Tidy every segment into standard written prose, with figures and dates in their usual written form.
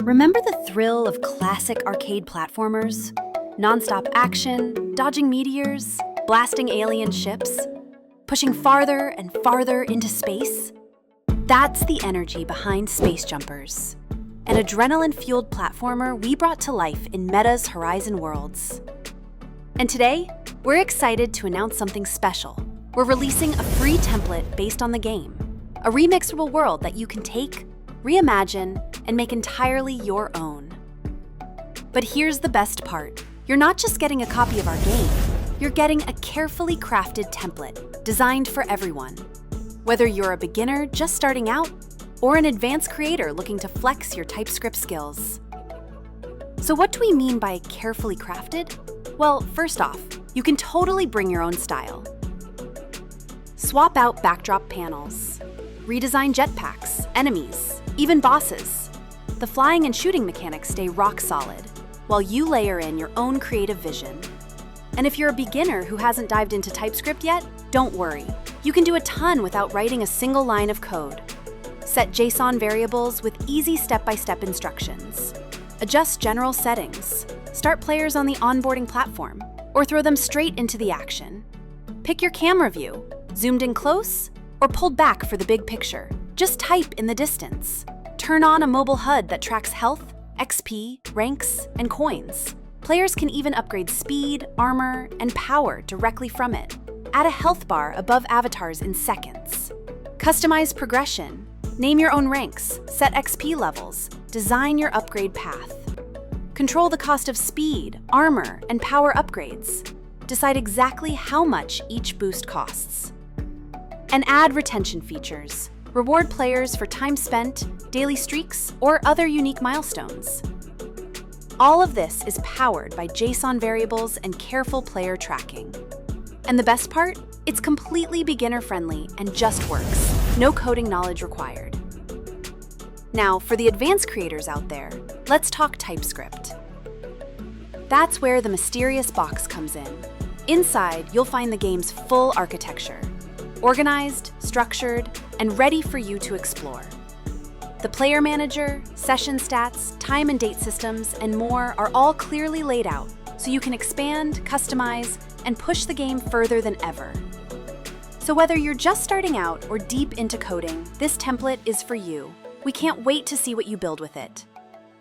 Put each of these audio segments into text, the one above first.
Remember the thrill of classic arcade platformers? Non-stop action, dodging meteors, blasting alien ships, pushing farther and farther into space? That's the energy behind Space Jumpers, an adrenaline-fueled platformer we brought to life in Meta's Horizon Worlds. And today, we're excited to announce something special. We're releasing a free template based on the game, a remixable world that you can take, reimagine, and make entirely your own. But here's the best part. You're not just getting a copy of our game, you're getting a carefully crafted template designed for everyone. Whether you're a beginner just starting out or an advanced creator looking to flex your TypeScript skills. So what do we mean by carefully crafted? Well, first off, you can totally bring your own style. Swap out backdrop panels, redesign jetpacks, enemies, even bosses. The flying and shooting mechanics stay rock solid, while you layer in your own creative vision. And if you're a beginner who hasn't dived into TypeScript yet, don't worry. You can do a ton without writing a single line of code. Set JSON variables with easy step-by-step instructions. Adjust general settings. Start players on the onboarding platform, or throw them straight into the action. Pick your camera view, zoomed in close, or pulled back for the big picture. Just type in the distance. Turn on a mobile HUD that tracks health, XP, ranks, and coins. Players can even upgrade speed, armor, and power directly from it. Add a health bar above avatars in seconds. Customize progression. Name your own ranks, set XP levels, design your upgrade path. Control the cost of speed, armor, and power upgrades. Decide exactly how much each boost costs. And add retention features. Reward players for time spent, daily streaks, or other unique milestones. All of this is powered by JSON variables and careful player tracking. And the best part? It's completely beginner-friendly and just works. No coding knowledge required. Now, for the advanced creators out there, let's talk TypeScript. That's where the mysterious box comes in. Inside, you'll find the game's full architecture. Organized, structured, and ready for you to explore. The player manager, session stats, time and date systems, and more are all clearly laid out, so you can expand, customize, and push the game further than ever. So whether you're just starting out or deep into coding, this template is for you. We can't wait to see what you build with it.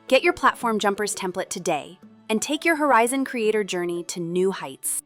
Get your Platform Jumpers template today, and take your Horizon creator journey to new heights.